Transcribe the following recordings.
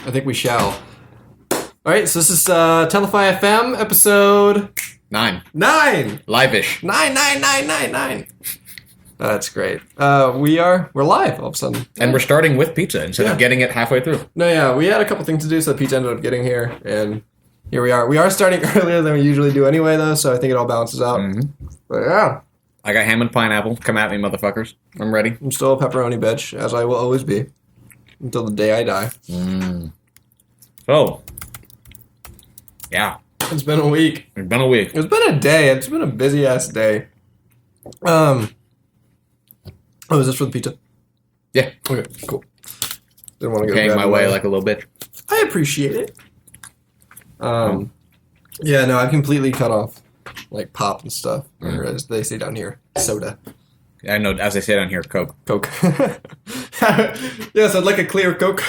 I think we shall. All right, so this is Telefy FM episode 9. 9. Live-ish. 9. That's great. We're live all of a sudden, and we're starting with pizza instead of getting it halfway through. No, yeah, we had a couple things to do, so the pizza ended up getting here, and here we are. We are starting earlier than we usually do anyway, though, so I think it all balances out. Mm-hmm. But yeah. I got ham and pineapple. Come at me, motherfuckers. I'm ready. I'm still a pepperoni bitch, as I will always be. Until the day I die. So. Yeah. It's been a week. It's been a week. It's been a day. It's been a busy-ass day. Oh, is this for the pizza? Yeah. Okay, cool. Didn't want to go Paying my way like a little bitch. I appreciate it. Yeah, no, I've completely cut off, like, pop and stuff. Or as they say down here, soda. I know, as they say down here, Coke. Coke. Yes, I'd like a clear Coke.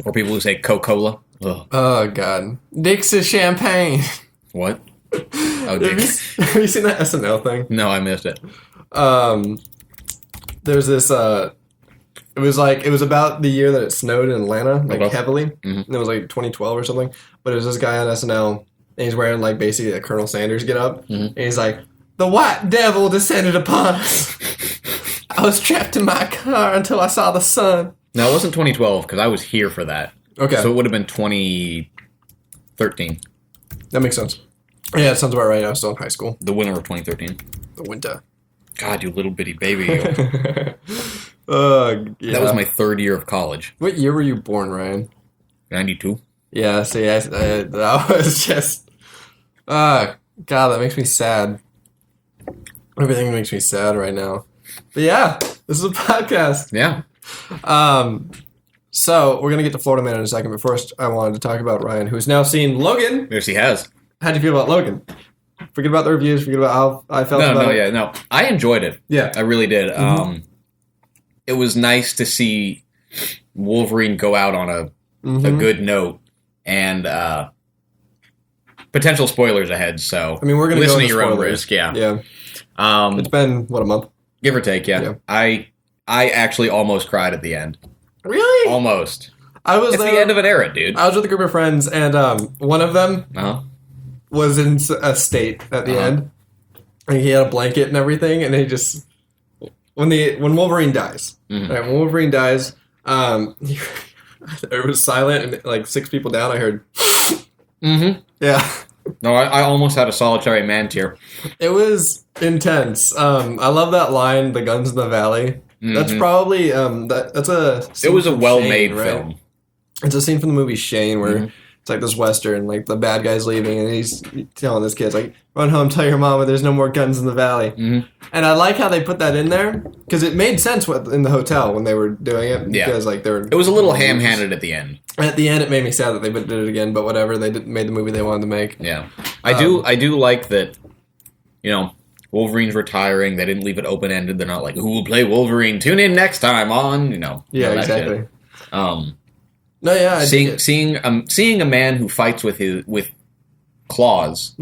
Or people who say Coca-Cola. Ugh. Oh, God. Dix's champagne. What? Oh, Dix. Have you seen that SNL thing? No, I missed it. There's this, it was about the year that it snowed in Atlanta, like, heavily. Mm-hmm. And it was, like, 2012 or something. But it was this guy on SNL, and he's wearing, like, basically a Colonel Sanders get-up. Mm-hmm. And he's like, the white devil descended upon us. I was trapped in my car until I saw the sun. No, it wasn't 2012, because I was here for that. Okay. So it would have been 2013. That makes sense. Yeah, it sounds about right. I was still in high school. The winter of 2013. The winter. God, you little bitty baby. Yeah. That was my third year of college. What year were you born, Ryan? 92. Yeah, see, that was just... God, that makes me sad. Everything makes me sad right now. But yeah, this is a podcast. Yeah. So, we're going to get to Florida Man in a second, but first I wanted to talk about Ryan, who's now seen Logan. Yes, he has. How'd you feel about Logan? Forget about the reviews, forget about how I felt about it. No. I enjoyed it. Yeah. I really did. Mm-hmm. It was nice to see Wolverine go out on a good note, and potential spoilers ahead, so I mean, we're going to listen go to your spoilers. own risk, yeah. Yeah. It's been, what, a month? Give or take, yeah. I actually almost cried at the end. Really? Almost. It's the end of an era, dude. I was with a group of friends, and one of them was in a state at the end. And he had a blanket and everything, and he just... When Wolverine dies, right, when Wolverine dies, it was silent, and like 6 people down, I heard... Yeah. No, I almost had a solitary man tear. It was intense. I love that line, "The guns in the valley." Mm-hmm. That's probably that's a. It was a well-made Shane, right? film. It's a scene from the movie Shane where it's like this western, like the bad guy's leaving, and he's telling this kid like, "Run home, tell your mama there's no more guns in the valley." Mm-hmm. And I like how they put that in there because it made sense in the hotel when they were doing it. Because like it was a little ham-handed at the end. At the end, it made me sad that they did it again, but whatever. They made the movie they wanted to make. Yeah, I do like that. You know, Wolverine's retiring. They didn't leave it open ended. They're not like, who will play Wolverine? Tune in next time on. Yeah, exactly. No, yeah, seeing a man who fights with claws,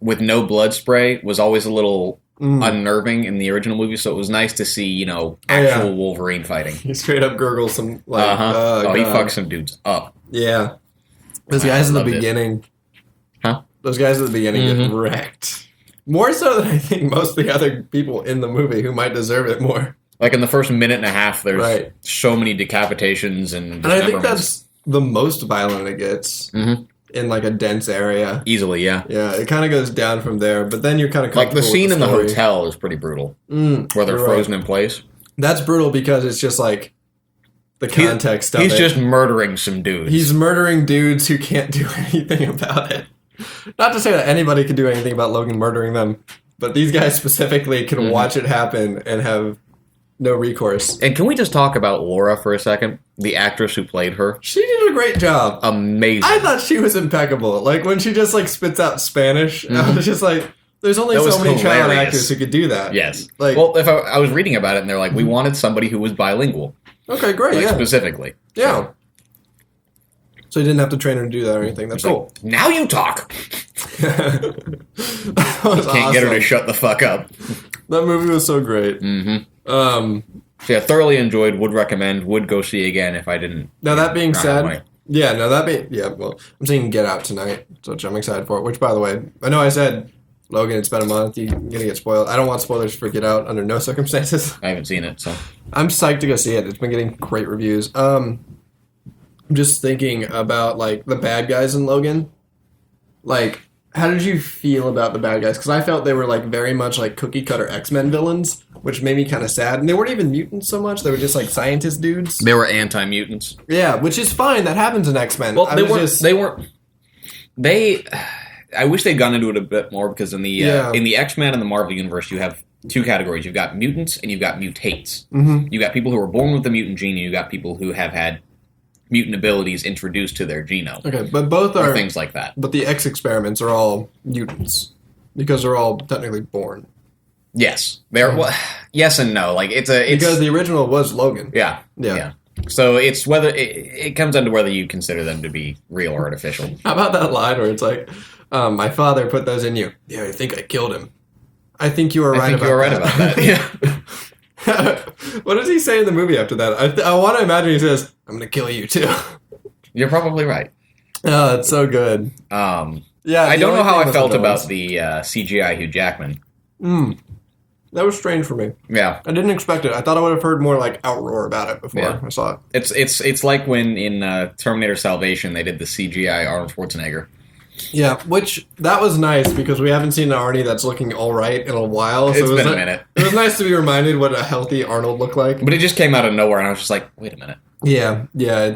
with no blood spray was always a little unnerving in the original movie. So it was nice to see actual Wolverine fighting. He straight up gurgles some he fucks some dudes up. Yeah, those guys at the beginning. Those guys at the beginning get wrecked. More so than I think most of the other people in the movie who might deserve it more. Like in the first minute and a half, there's so many decapitations and I think that's the most violent it gets in like a dense area. Easily, yeah. Yeah, it kind of goes down from there, but then you're kind of like the scene in the hotel is pretty brutal, where they're frozen in place. That's brutal because it's just like the context of it. He's just murdering some dudes. He's murdering dudes who can't do anything about it. Not to say that anybody can do anything about Logan murdering them, but these guys specifically can watch it happen and have no recourse. And can we just talk about Laura for a second? The actress who played her. She did a great job. Amazing. I thought she was impeccable. Like, when she just, like, spits out Spanish, I was just like, there's only so many child actors who could do that. Yes. Like, well, if I was reading about it, and they're like, we wanted somebody who was bilingual. Okay, great, specifically. Yeah. So you didn't have to train her to do that or anything. That's cool. Like, now you talk. That was Can't get her to shut the fuck up. That movie was so great. So yeah, thoroughly enjoyed. Would recommend. Would go see again if I didn't. Now that being not have money. said, well, I'm seeing Get Out tonight, which I'm excited for. Which, by the way, I know I said, Logan, it's been a month. You're gonna get spoiled. I don't want spoilers for Get Out under no circumstances. I haven't seen it, so I'm psyched to go see it. It's been getting great reviews. I'm just thinking about like the bad guys in Logan. Like, how did you feel about the bad guys? Because I felt they were like very much like cookie cutter X-Men villains, which made me kind of sad. And they weren't even mutants so much; they were just like scientist dudes. they were anti-mutants. Yeah, which is fine. That happens in X-Men. Well, they weren't. I wish they'd gone into it a bit more because in the X-Men and the Marvel universe, you have two categories. You've got mutants and you've got mutates. Mm-hmm. You got people who are born with the mutant gene, and you got people who have had mutant abilities introduced to their genome. Okay, but both are things like that. But the X experiments are all mutants because they're all technically born. Yes, they're yes and no. Like it's because the original was Logan. Yeah. So it's whether it comes down to whether you consider them to be real or artificial. How about that line where it's like, my father put those in you. Yeah, I think I killed him. I think you were right about that. Yeah. What does he say in the movie after that? I want to imagine he says, I'm going to kill you too. You're probably right. Oh, it's so good. Yeah, I don't know how I felt about the CGI Hugh Jackman. That was strange for me. Yeah. I didn't expect it. I thought I would have heard more like outroar about it before I saw it. It's like when in Terminator Salvation they did the CGI Arnold Schwarzenegger. Yeah, which that was nice because we haven't seen an Arnie that's looking all right in a while. So It's been a minute. It was nice to be reminded what a healthy Arnold looked like. But it just came out of nowhere, and I was just like, wait a minute. Yeah.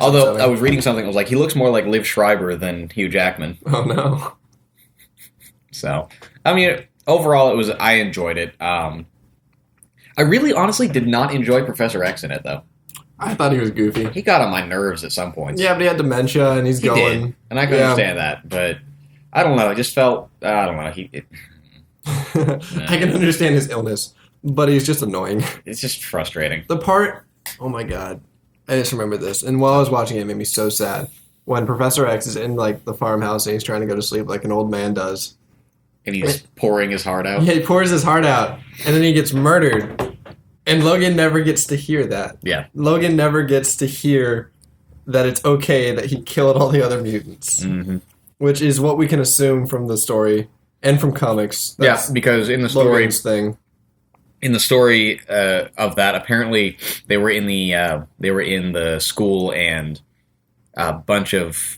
Although upsetting. I was reading something, it was like, he looks more like Liv Schreiber than Hugh Jackman. Oh, no. So, I mean, overall, I enjoyed it. I really, honestly, did not enjoy Professor X in it, though. I thought he was goofy. He got on my nerves at some points. Yeah, but he had dementia, and he going. Did, and I can understand that, but I don't know. I just felt, I don't know. I can understand his illness, but he's just annoying. It's just frustrating. The part, oh my god, I just remember this, and while I was watching it made me so sad. When Professor X is in like the farmhouse and he's trying to go to sleep like an old man does. And he's pouring his heart out. Yeah, he pours his heart out, and then he gets murdered. And Logan never gets to hear that. Yeah. Logan never gets to hear that it's okay that he killed all the other mutants. Mm-hmm. Which is what we can assume from the story and from comics. That's because in the story, Logan's thing. In the story of that, apparently they were in the school, and a bunch of,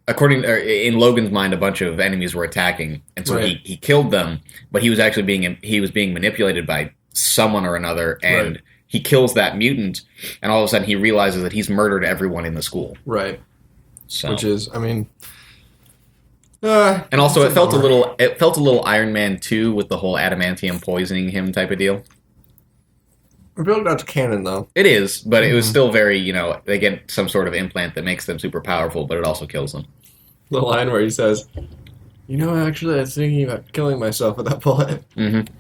in Logan's mind, a bunch of enemies were attacking, and so he killed them. But he was actually being manipulated by someone or another, and he kills that mutant, and all of a sudden he realizes that he's murdered everyone in the school. Right. So. Which is, I mean. And also, it felt a little Iron Man 2 with the whole adamantium poisoning him type of deal. I feel like that's canon, though. It is, but it was still very, they get some sort of implant that makes them super powerful, but it also kills them. The line where he says, actually, I was thinking about killing myself with that bullet. Mm-hmm.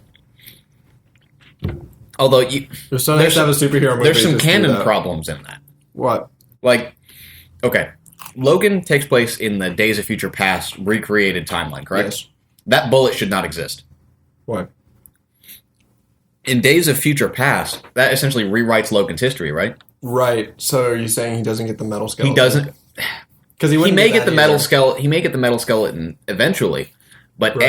Although, there's so nice to have a superhero movie. There's some canon problems in that. What? Like, okay. Logan takes place in the Days of Future Past recreated timeline, correct? Yes. That bullet should not exist. Why? In Days of Future Past, that essentially rewrites Logan's history, right? Right. So are you saying he doesn't get the metal skeleton? He doesn't. Because he may get the metal skeleton. He may get the metal skeleton eventually, but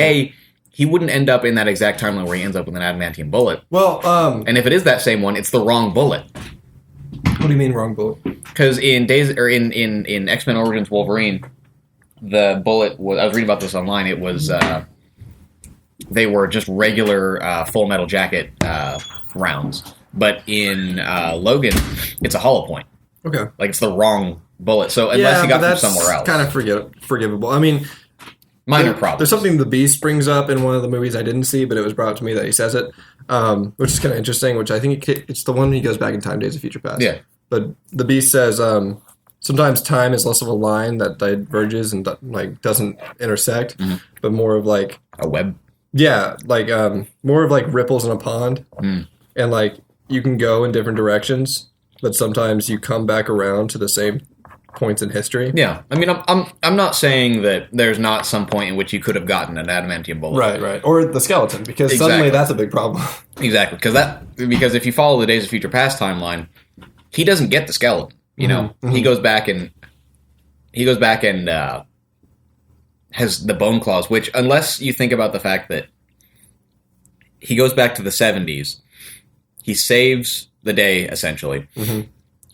he wouldn't end up in that exact timeline where he ends up with an adamantium bullet. Well, and if it is that same one, it's the wrong bullet. What do you mean wrong bullet? Because in X-Men Origins Wolverine, the bullet was, I was reading about this online. It was they were just regular Full Metal Jacket rounds, but in Logan, it's a hollow point. Okay, like it's the wrong bullet. So unless he got from somewhere else, kind of forgivable. I mean, minor problem. There's something the Beast brings up in one of the movies I didn't see, but it was brought up to me that he says it, which is kind of interesting. Which I think it's the one he goes back in time, Days of Future Past. Yeah. But the Beast says sometimes time is less of a line that diverges and like doesn't intersect, but more of like a web. Yeah, like more of like ripples in a pond, and like you can go in different directions, but sometimes you come back around to the same points in history. Yeah, I mean, I'm not saying that there's not some point in which you could have gotten an adamantium bullet. Right, or the skeleton, because suddenly that's a big problem. Exactly, because if you follow the Days of Future Past timeline, he doesn't get the skeleton. You know, he goes back and has the bone claws, which, unless you think about the fact that he goes back to the 70s, he saves the day essentially,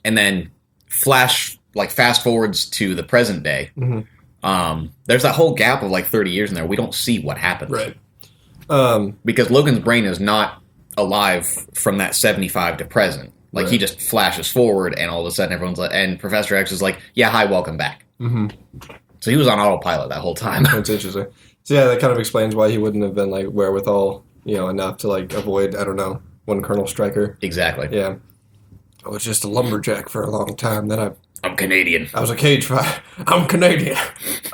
and then fast forwards to the present day. There's that whole gap of like 30 years in there. We don't see what happens, right? Because Logan's brain is not alive from that 75 to present. Like, he just flashes forward, and all of a sudden everyone's like, and Professor X is like, yeah, hi, welcome back. So he was on autopilot that whole time. That's interesting. So yeah, that kind of explains why he wouldn't have been like wherewithal, enough to like avoid, I don't know, one Colonel Stryker. Exactly. Yeah. I was just a lumberjack for a long time. Then I'm Canadian. I was a cage fighter. I'm Canadian.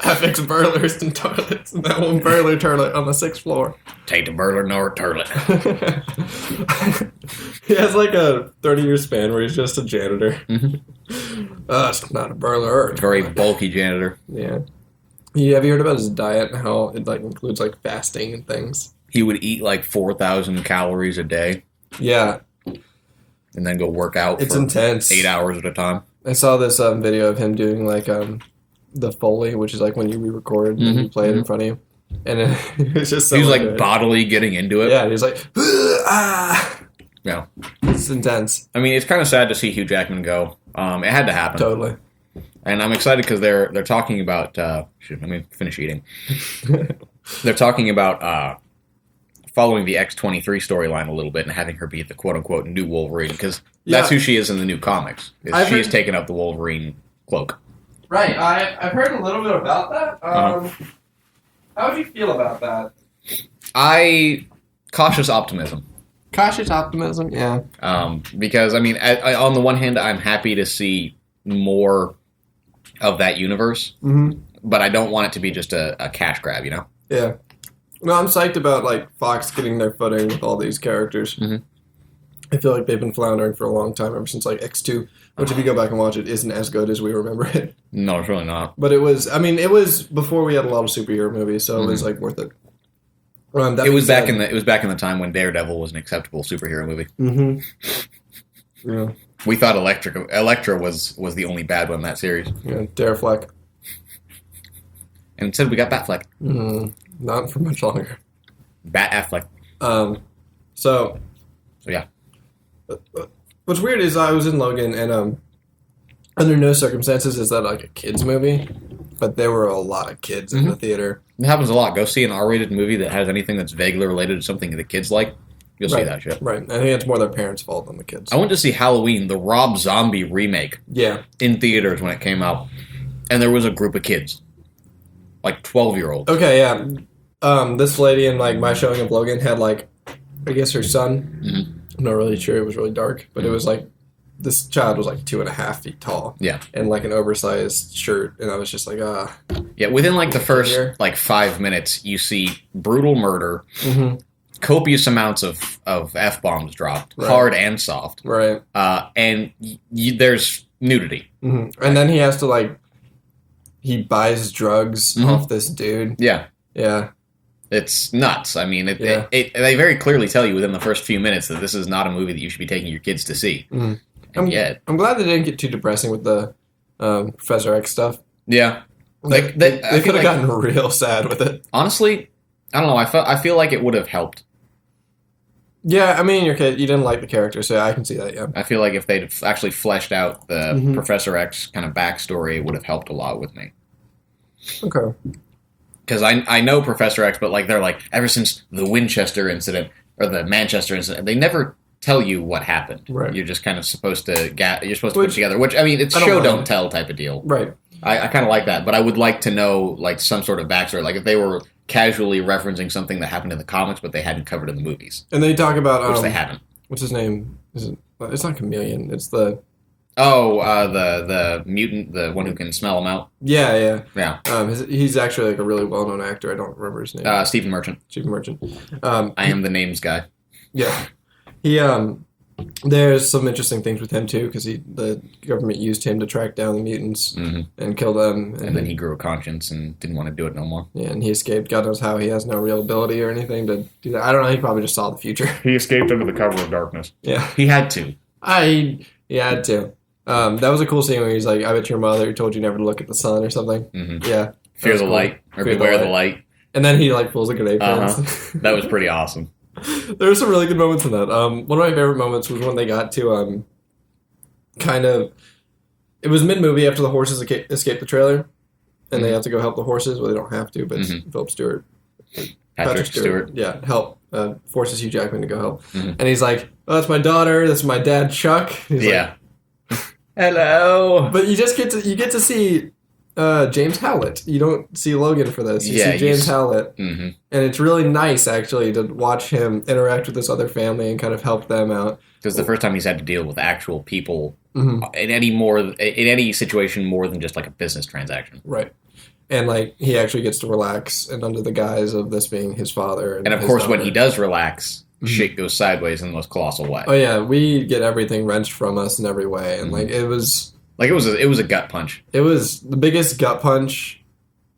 I fix burglars and toilets. And that one burglar toilet on the 6th floor. Take the burglar nor toilet. He has like a 30-year span where he's just a janitor. It's not a burglar. Very bulky janitor. Yeah. Have you heard about his diet and how it like includes like fasting and things? He would eat like 4,000 calories a day. Yeah. And then go work out it's for intense. 8 hours at a time. I saw this video of him doing like the Foley, which is like when you re-record and you play it in front of you. And it was just so he was like good. bodily getting into it. Yeah, he's like, ah. Yeah. It's intense. I mean, it's kind of sad to see Hugh Jackman go. It had to happen. Totally. And I'm excited because they're talking about... let me finish eating. They're talking about following the X-23 storyline a little bit and having her be the quote-unquote new Wolverine, because that's who she is in the new comics. She's taken up the Wolverine cloak. Right. I've heard a little bit about that. How would you feel about that? Cautious optimism. Cautious optimism, yeah. Because, I mean, on the one hand, I'm happy to see more of that universe, but I don't want it to be just a cash grab, you know? Yeah. No, I'm psyched about, like, Fox getting their footing with all these characters. I feel like they've been floundering for a long time, ever since, like, X2, which, if you go back and watch it, isn't as good as we remember it. No, it's really not. But it was before we had a lot of superhero movies, so it was, like, worth it. It was back in the time when Daredevil was an acceptable superhero movie. Yeah. We thought Elektra was the only bad one in that series. Yeah, Darefleck. And instead we got Batfleck. Not for much longer. Bat-Affleck. So yeah. What's weird is I was in Logan, and under no circumstances is that like a kids movie, but there were a lot of kids in the theater. It happens a lot. Go see an R-rated movie that has anything that's vaguely related to something the kids like. You'll see that shit. Right. I think it's more their parents' fault than the kids. I went to see Halloween, the Rob Zombie remake. Yeah. In theaters when it came out. And there was a group of kids. Like 12-year-olds. Okay, yeah. This lady in like my showing of Logan had like, I guess her son. I'm not really sure. It was really dark. But it was like, this child was like 2.5 feet tall. Yeah. And like an oversized shirt. And I was just like, Yeah, within like the first like 5 minutes, you see brutal murder. Copious amounts of F-bombs dropped, hard and soft. Right. And there's nudity. And then he has to, like, he buys drugs off this dude. Yeah. Yeah. It's nuts. I mean, they very clearly tell you within the first few minutes that this is not a movie that you should be taking your kids to see. And yet... I'm glad they didn't get too depressing with the Professor X stuff. Yeah. They could have gotten real sad with it. Honestly, I don't know. I feel like it would have helped. Yeah, I mean, you didn't like the character, so I can see that, yeah. I feel like if they'd actually fleshed out the Professor X kind of backstory, it would have helped a lot with me. Okay. Because I know Professor X, but like they're like, ever since the Winchester incident, or the Manchester incident, they never tell you what happened. Right. You're just kind of supposed to put it together, which, I mean, it's show don't tell type of deal. Right. I kind of like that, but I would like to know like some sort of backstory. Like if they were casually referencing something that happened in the comics, but they hadn't covered in the movies. And they talk about... which they haven't. What's his name? It's not Chameleon. It's the... the mutant, the one who can smell them out. Yeah. Yeah. He's actually like a really well-known actor. I don't remember his name. Stephen Merchant. Stephen Merchant. I am the names guy. Yeah. There's some interesting things with him too, because the government used him to track down the mutants and kill them, and then he grew a conscience and didn't want to do it no more. Yeah, and he escaped. God knows how. He has no real ability or anything to do that. I don't know. He probably just saw the future. He escaped under the cover of darkness. Yeah, he had to. He had to. That was a cool scene where he's like, "I bet your mother told you never to look at the sun" or something. Mm-hmm. Yeah, fear the cool. Light or fear beware the light. And then he like pulls a grenade. That was pretty awesome. There were some really good moments in that. One of my favorite moments was when they got to it was mid-movie after the horses escape the trailer, and they have to go help the horses. Well, they don't have to, but Philip Stewart, Patrick Stewart, help forces Hugh Jackman to go help. And he's like, "Oh, that's my daughter. That's my dad, Chuck." He's like, hello. But you get to see James Howlett. You don't see Logan for this. You see James Howlett. And it's really nice, actually, to watch him interact with this other family and kind of help them out. Because the first time he's had to deal with actual people in any situation more than just like a business transaction. Right. And like he actually gets to relax and under the guise of this being his father. And of course, daughter. When he does relax, shit goes sideways in the most colossal way. Oh, yeah. We get everything wrenched from us in every way. And like it was... Like, it was a gut punch. It was... The biggest gut punch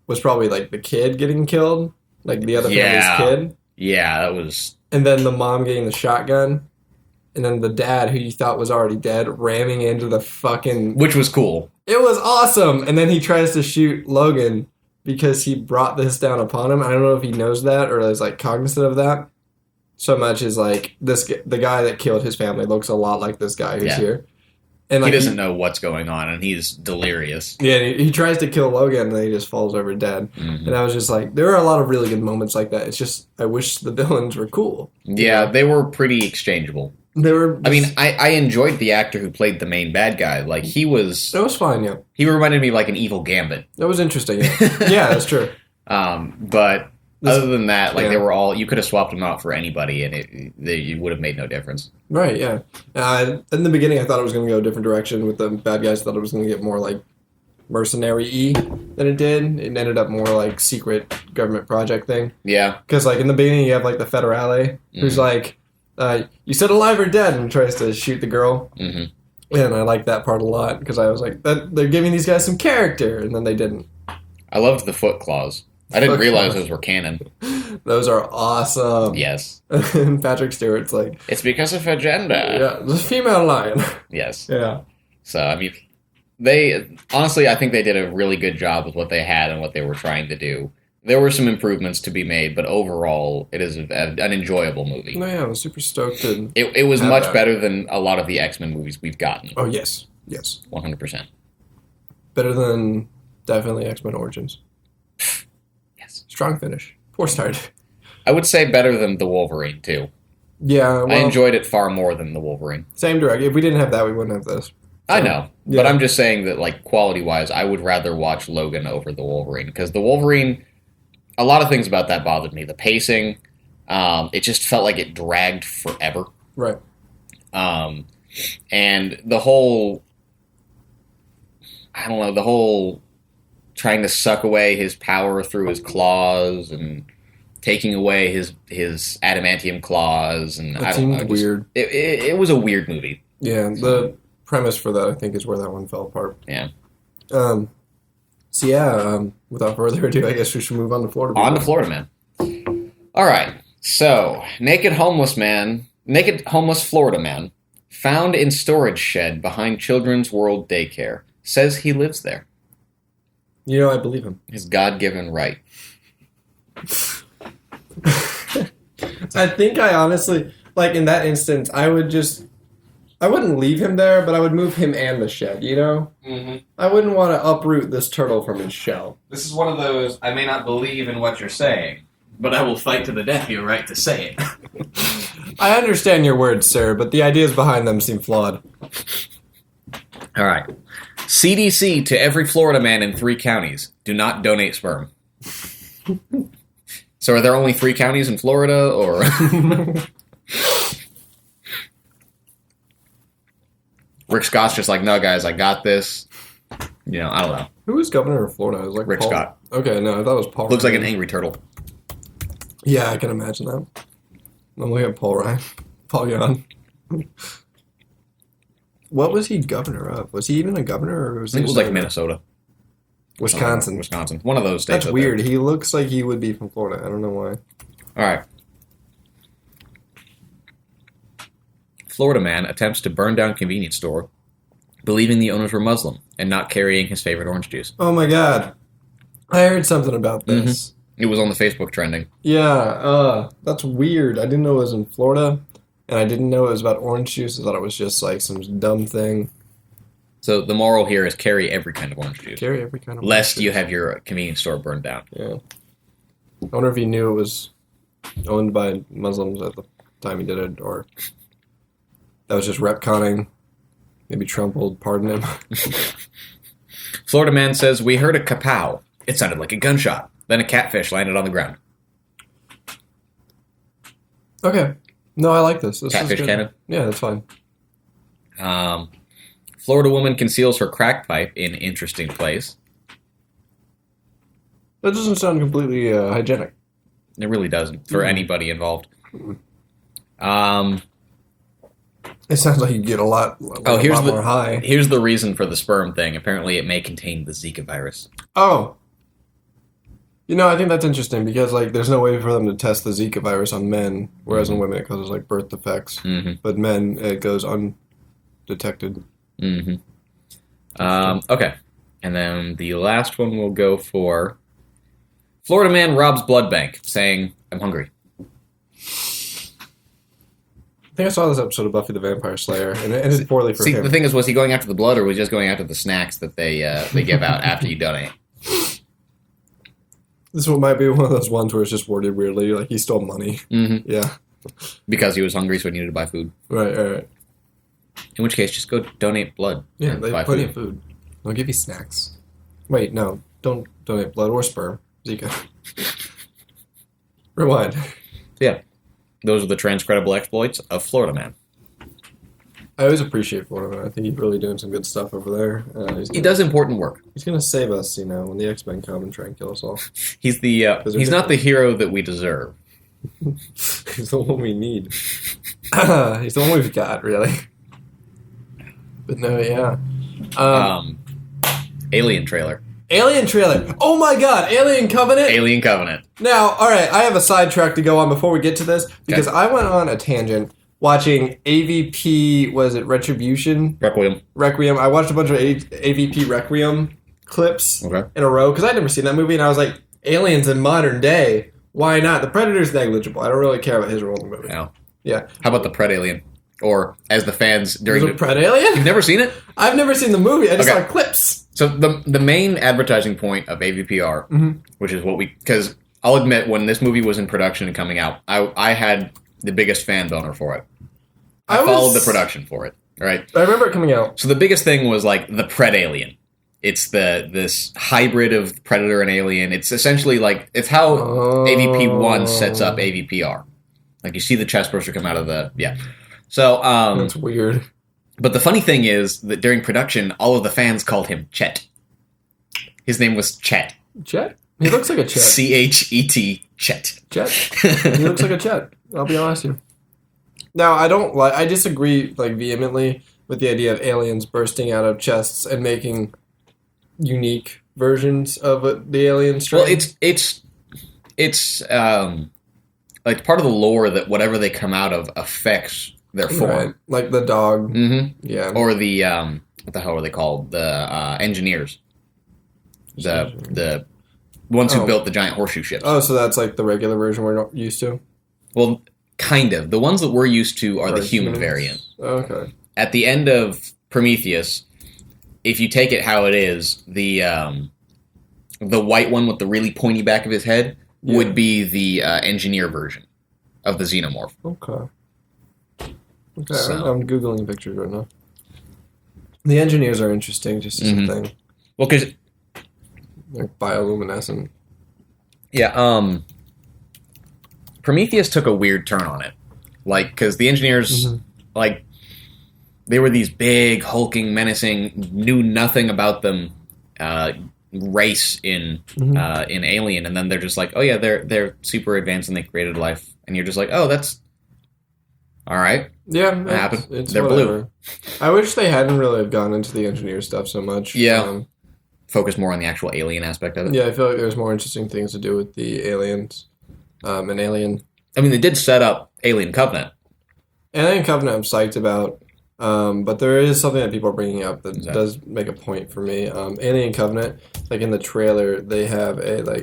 was probably, like, the kid getting killed. Like, the other family's kid. Yeah, that was... And then the mom getting the shotgun. And then the dad, who you thought was already dead, ramming into the fucking... Which was cool. It was awesome! And then he tries to shoot Logan because he brought this down upon him. I don't know if he knows that or is, like, cognizant of that. So much as, like, the guy that killed his family looks a lot like this guy who's here. And like, he doesn't know what's going on, and he's delirious. Yeah, he tries to kill Logan, and then he just falls over dead. And I was just like, there are a lot of really good moments like that. It's just, I wish the villains were cool. Yeah, they were pretty exchangeable. They were. I mean, I enjoyed the actor who played the main bad guy. Like, he was... That was fine, yeah. He reminded me of, like, an evil Gambit. That was interesting, yeah. Yeah, that's true. But... Other than that, like they were all, you could have swapped them out for anybody, and it would have made no difference. Right? Yeah. In the beginning, I thought it was going to go a different direction with the bad guys. I thought it was going to get more like mercenary-y than it did. It ended up more like secret government project thing. Yeah. Because like in the beginning, you have like the Federale, who's like, "You said alive or dead," and tries to shoot the girl. And I liked that part a lot because I was like, they're giving these guys some character, and then they didn't. I loved the foot claws. I didn't realize those were canon. Those are awesome. Yes. And Patrick Stewart's like... It's because of agenda. Yeah, the female lion. Yes. Yeah. So, I mean, honestly, I think they did a really good job with what they had and what they were trying to do. There were some improvements to be made, but overall, it is an enjoyable movie. No, yeah, I was super stoked. It was much better than a lot of the X-Men movies we've gotten. Oh, yes. Yes. 100%. Better than definitely X-Men Origins. Strong finish. 4-star. I would say better than the Wolverine, too. Yeah, well, I enjoyed it far more than the Wolverine. Same direct. If we didn't have that, we wouldn't have this. So, I know. Yeah. But I'm just saying that, like, quality-wise, I would rather watch Logan over the Wolverine. Because the Wolverine, a lot of things about that bothered me. The pacing, it just felt like it dragged forever. Right. And the whole... I don't know, the whole... trying to suck away his power through his claws and taking away his adamantium claws, and I don't know. Weird. It was a weird movie. Yeah, the premise for that I think is where that one fell apart. Yeah. So yeah, without further ado, I guess we should move on to Florida. On to Florida Man. All right. So naked homeless Florida man found in storage shed behind Children's World Daycare says he lives there. You know, I believe him. His God-given right. I think I honestly, like in that instance, I wouldn't leave him there, but I would move him and the shed, you know? Mm-hmm. I wouldn't want to uproot this turtle from his shell. This is one of those, I may not believe in what you're saying, but I will fight to the death your right to say it. I understand your words, sir, but the ideas behind them seem flawed. All right. CDC to every Florida man in 3 counties. Do not donate sperm. So are there only 3 counties in Florida, or... Rick Scott's just like, no, guys, I got this. You know, I don't know. Who was governor of Florida? It was like Rick Paul. Scott. Okay, no, I thought it was Paul. Looks like an angry turtle. Yeah, I can imagine that. I'm looking at Paul Ryan. Paul Young. What was he governor of? Was he even a governor, or was I think he it was like Minnesota. Wisconsin? Wisconsin. One of those states. That's weird. He looks like he would be from Florida. I don't know why. All right. Florida man attempts to burn down convenience store, believing the owners were Muslim and not carrying his favorite orange juice. Oh my god. I heard something about this. It was on the Facebook trending. Yeah, that's weird. I didn't know it was in Florida, and I didn't know it was about orange juice. I thought it was just like some dumb thing. So the moral here is carry every kind of orange juice. Carry every kind of lest orange you juice. have your convenience store burned down. Yeah. I wonder if he knew it was owned by Muslims at the time he did it, or that was just retconning. Maybe Trump will pardon him. Florida man says, "We heard a kapow. It sounded like a gunshot. Then a catfish landed on the ground." Okay. No, I like this. This is Catfish good. cannon? Yeah, that's fine. Florida woman conceals her crack pipe in interesting place. That doesn't sound completely hygienic. It really doesn't for anybody involved. It sounds like you get a lot more high. Here's the reason for the sperm thing. Apparently, it may contain the Zika virus. Oh. You know, I think that's interesting because, like, there's no way for them to test the Zika virus on men, whereas in women it causes, like, birth defects. Mm-hmm. But men, it goes undetected. Mm-hmm. Okay. And then the last one will go for Florida man robs blood bank, saying, "I'm hungry." I think I saw this episode of Buffy the Vampire Slayer, and it ended poorly for him. The thing is, was he going after the blood, or was he just going after the snacks that they give out after you donate? This one might be one of those ones where it's just worded weirdly, like he stole money. Mm-hmm. Yeah. Because he was hungry, so he needed to buy food. Right. In which case, just go donate blood. Yeah, and they buy have plenty of food. They'll give you snacks. Wait, no. Don't donate blood or sperm. Zika. Rewind. Yeah. Those are the transcredible exploits of Florida man. I always appreciate Florida Man. I think he's really doing some good stuff over there. He does important work. He's going to save us, when the X-Men come and try and kill us all. He's he's not the hero that we deserve. He's the one we need. He's the one we've got, really. But no, yeah. Alien trailer. Alien trailer. Oh my god, Alien Covenant? Alien Covenant. Now, alright, I have a sidetrack to go on before we get to this, because I went on a tangent watching AVP, was it Retribution? Requiem. I watched a bunch of AVP Requiem clips in a row, because I'd never seen that movie, and I was like, aliens in modern day, why not? The Predator's negligible. I don't really care about his role in the movie. No. Yeah. How about the Pred Alien? Or, as the fans during the Pred Alien? You've never seen it? I've never seen the movie. I just saw clips. So the main advertising point of AVPR, which is what because I'll admit, when this movie was in production and coming out, I had the biggest fan boner for it. I followed the production for it, right? I remember it coming out. So the biggest thing was like the Pred Alien. It's this hybrid of Predator and Alien. It's essentially like, it's how AVP1 sets up AVPR. Like you see the chest burster come out of So, that's weird. But the funny thing is that during production, all of the fans called him Chet. His name was Chet. Chet? He looks like a Chet. Chet. Chet. Chet. He looks like a Chet. I'll be honest with you. Now, I disagree vehemently with the idea of aliens bursting out of chests and making unique versions of the alien strain. Well, it's like part of the lore that whatever they come out of affects their form. Right. Like the dog. Mm-hmm. Yeah. Or the what the hell are they called? The engineers. The ones who built the giant horseshoe ships. Oh, so that's like the regular version we're not used to? Well, kind of. The ones that we're used to are the human variant. Okay. At the end of Prometheus, if you take it how it is, the white one with the really pointy back of his head would be the engineer version of the xenomorph. Okay. So. I'm Googling pictures right now. The engineers are interesting, just as a thing. Well, because... Like bioluminescent. Yeah, Prometheus took a weird turn on it. Like, because the engineers, like, they were these big, hulking, menacing, knew nothing about them race in Alien, and then they're just like, oh yeah, they're super advanced and they created life. And you're just like, oh, that's... All right. Yeah, That happened. It's They're whatever. blue. I wish they hadn't really have gone into the engineer stuff so much. Yeah. Focus more on the actual alien aspect of it. Yeah, I feel like there's more interesting things to do with the aliens. And Alien. I mean, they did set up Alien Covenant. Alien Covenant I'm psyched about. But there is something that people are bringing up that does make a point for me. Alien Covenant, like in the trailer, they have a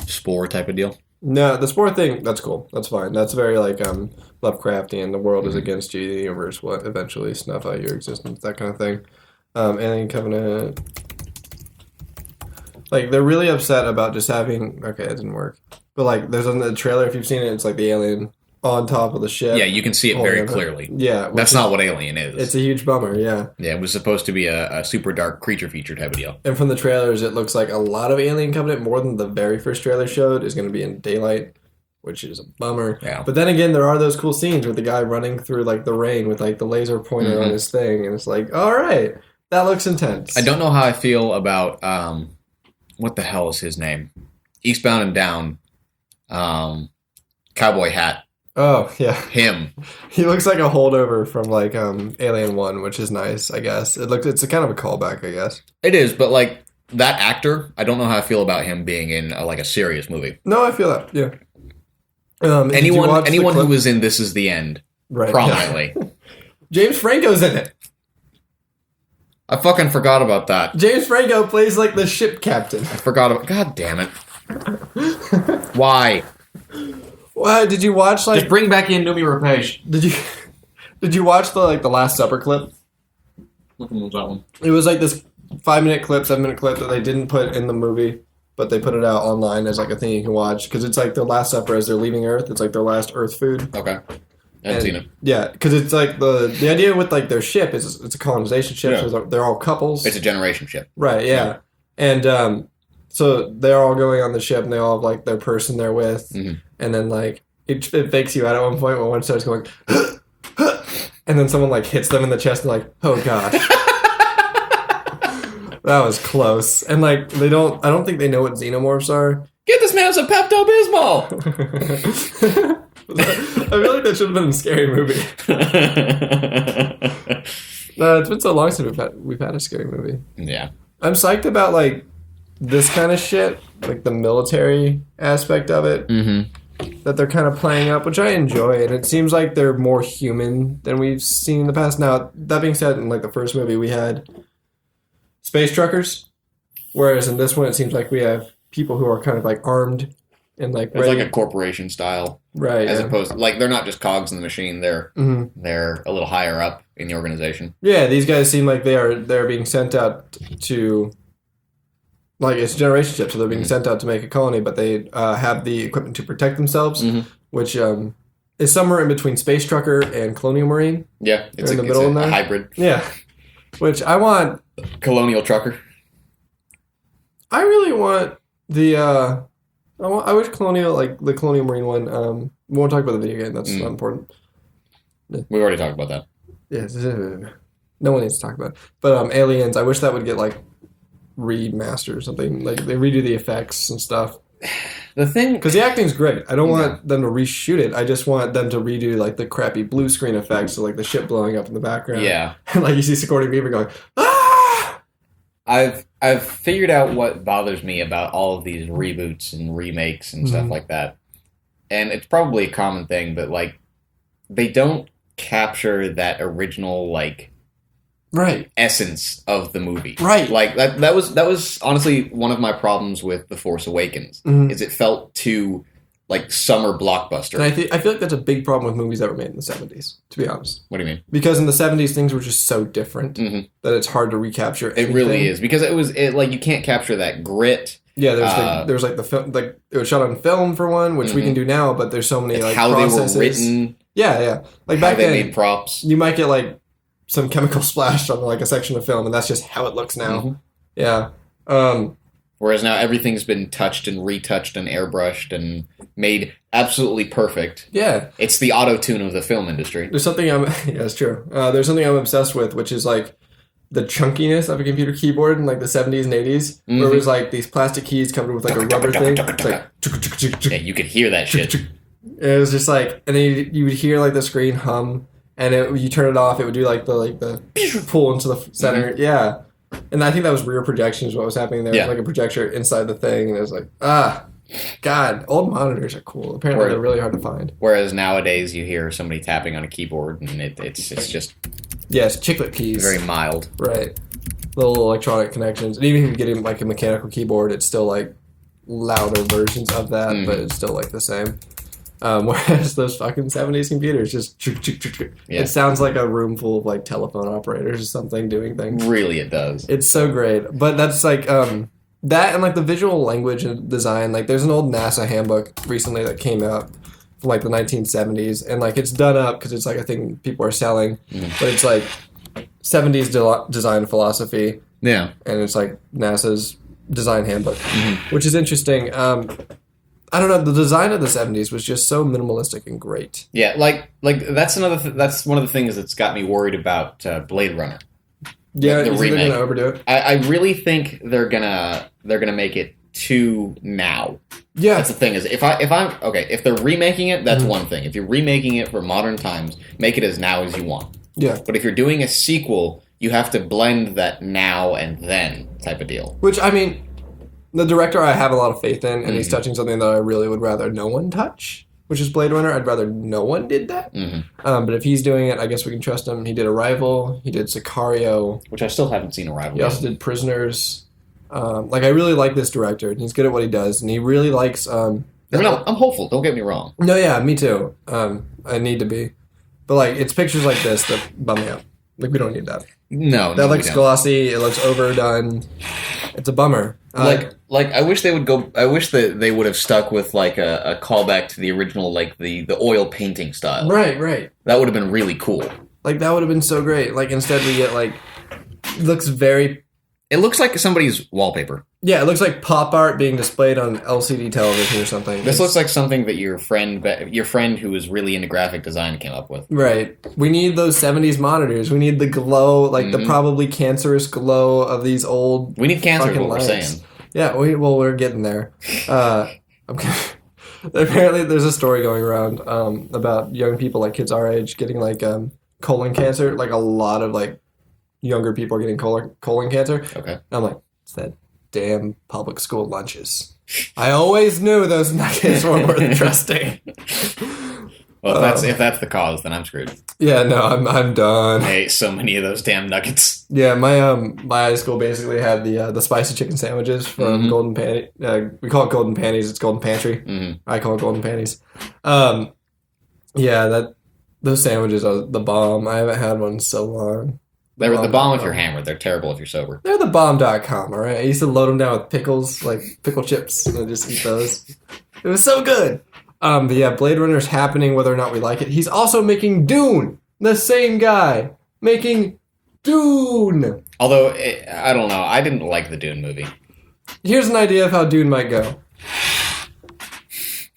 Spore type of deal. No, the spore thing, that's cool. That's fine. That's very Lovecraftian. The world is against you. The universe will eventually snuff out your existence. That kind of thing. Alien Covenant. Like, they're really upset about just having... Okay, it didn't work. But, like, there's in the trailer, if you've seen it, it's like the alien on top of the ship. Yeah, you can see it very clearly. Yeah. That's not what Alien is. It's a huge bummer, yeah. Yeah, it was supposed to be a super dark creature feature type of deal. And from the trailers, it looks like a lot of Alien Covenant, more than the very first trailer showed, is going to be in daylight, which is a bummer. Yeah. But then again, there are those cool scenes with the guy running through, like, the rain with, like, the laser pointer on his thing, and it's like, all right, that looks intense. I don't know how I feel about, what the hell is his name? Eastbound and Down, cowboy hat. Oh, yeah. Him. He looks like a holdover from, like, Alien 1, which is nice, I guess. It's a kind of a callback, I guess. It is, but, like, that actor, I don't know how I feel about him being in, a serious movie. No, I feel that, yeah. Anyone who was in This Is the End, right, prominently. Yeah. James Franco's in it. I fucking forgot about that. James Franco plays, like, the ship captain. I forgot about... God damn it. Why? What, did you watch, like... Just bring back in Numi Rapace. Did you watch the Last Supper clip? Which one was that one? It was, like, this 5-minute clip, 7-minute clip that they didn't put in the movie, but they put it out online as, like, a thing you can watch, because it's, like, their Last Supper as they're leaving Earth. It's, like, their last Earth food. Okay. I haven't seen it. Yeah, because it's, like, the idea with, like, their ship is it's a colonization ship, so they're all couples. It's a generation ship. Right, yeah. And, so they're all going on the ship, and they all have, like, their person they're with, and then, like, it fakes you out at one point when one starts going, and then someone, like, hits them in the chest and, like, oh, God. That was close. And, like, I don't think they know what xenomorphs are. Get this man some Pepto-Bismol! I feel like that should have been a scary movie. No, it's been so long since we've had a scary movie. Yeah. I'm psyched about, like, this kind of shit, like the military aspect of it, that they're kind of playing up, which I enjoy, and it seems like they're more human than we've seen in the past. Now, that being said, in, like, the first movie, we had space truckers, whereas in this one, it seems like we have people who are kind of, like, armed and, like, it's like a corporation style. Right, as opposed to, like, they're not just cogs in the machine, they're a little higher up in the organization. Yeah, these guys seem like they're being sent out to, like, it's a generation ship, so they're being sent out to make a colony, but they have the equipment to protect themselves, which is somewhere in between Space Trucker and Colonial Marine. Yeah, it's in the middle in there. A hybrid. Yeah, which I want. Colonial Trucker. I really want the. I wish Colonial, like the Colonial Marine one. We won't talk about the video game. That's not important. We've already talked about that. Yeah, no one needs to talk about it. But Aliens, I wish that would get, like, remastered or something. Like, they redo the effects and stuff. The thing... Because the acting's great. I don't want them to reshoot it. I just want them to redo, like, the crappy blue screen effects, so, like, the ship blowing up in the background. Yeah. And, like, you see Sigourney Weaver going, ah! I've figured out what bothers me about all of these reboots and remakes and stuff like that. And it's probably a common thing, but, like, they don't capture that original, like... Right. essence of the movie. Right. Like that was honestly one of my problems with The Force Awakens. Is it felt too like summer blockbuster. And I feel like that's a big problem with movies that were made in the 70s, to be honest. What do you mean? Because in the 70s things were just so different that it's hard to recapture anything. It really is, because like you can't capture that grit. Yeah, there's like the film, like it was shot on film for one, which we can do now, but there's so many, like, how processes. They were written. Yeah. Like how back they then, made props. You might get, like, some chemical splashed on, like, a section of film, and that's just how it looks now. Yeah. Whereas now everything's been touched and retouched and airbrushed and made absolutely perfect. Yeah. It's the auto-tune of the film industry. There's something yeah, it's true. There's something I'm obsessed with, which is, like, the chunkiness of a computer keyboard in, like, the 70s and 80s, where it was, like, these plastic keys covered with, like, a rubber thing. It's like... Yeah, you could hear that shit. It was just like, and then you would hear like the screen hum, and you turn it off, it would do like the pull into the center. Mm-hmm. Yeah. And I think that was rear projection is what was happening there. Yeah. It was like a projector inside the thing, and it was like, God, old monitors are cool. Apparently they're really hard to find. Whereas nowadays you hear somebody tapping on a keyboard, and it's just... Yeah, it's chiclet keys. Very mild. Right. Little electronic connections. And even if you get like a mechanical keyboard, it's still like louder versions of that, but it's still like the same. Whereas those fucking 70s computers just... It sounds like a room full of like telephone operators or something doing things. Really, it does. It's so great. But that's like... that and like the visual language and design, like there's an old NASA handbook recently that came out from like the 1970s, and like it's done up because it's like a thing people are selling, but it's like 70s design philosophy. Yeah. And it's like NASA's design handbook, which is interesting. I don't know, the design of the 70s was just so minimalistic and great. Yeah, like that's that's one of the things that's got me worried about Blade Runner. Yeah, the remake. They're gonna overdo it. I really think they're gonna make it too now. Yeah, that's the thing is if they're remaking it, that's one thing. If you're remaking it for modern times, make it as now as you want. Yeah, but if you're doing a sequel, you have to blend that now and then type of deal. Which I mean, the director I have a lot of faith in, and he's touching something that I really would rather no one touch. Which is Blade Runner. I'd rather no one did that. But if he's doing it, I guess we can trust him. He did Arrival. He did Sicario. Which I still haven't seen Arrival. He also did Prisoners. Like, I really like this director. And he's good at what he does. And he really likes... I'm hopeful. Don't get me wrong. No, yeah, me too. I need to be. But, like, it's pictures like this that bum me out. Like, we don't need that. No, that looks glossy. It looks overdone. It's a bummer. I wish they would go. I wish that they would have stuck with like a callback to the original, like the oil painting style. Right. That would have been really cool. Like that would have been so great. Like instead we get like looks very. It looks like somebody's wallpaper. Yeah, it looks like pop art being displayed on LCD television or something. This looks like something that your friend who was really into graphic design came up with. Right. We need those 70s monitors. We need the glow, like the probably cancerous glow of these old. We need cancer, is what we're saying. Yeah, we're getting there. Apparently, there's a story going around about young people, like kids our age, getting like colon cancer. Like a lot of like younger people are getting colon cancer. Okay. I'm like, it's that damn public school lunches. I always knew those nuggets weren't worth trusting. Well, if that's the cause, then I'm screwed. Yeah, no, I'm done. I ate so many of those damn nuggets. Yeah, my high school basically had the spicy chicken sandwiches from Golden Panty. We call it Golden Panties. It's Golden Pantry. I call it Golden Panties. Yeah, those sandwiches are the bomb. I haven't had one in so long. They're the bomb if you're hammered. They're terrible if you're sober. They're the bomb.com, all right? I used to load them down with pickles, like pickle chips, and I just eat those. It was so good. But yeah, Blade Runner's happening whether or not we like it. He's also making Dune. The same guy making Dune. Although, I don't know. I didn't like the Dune movie. Here's an idea of how Dune might go.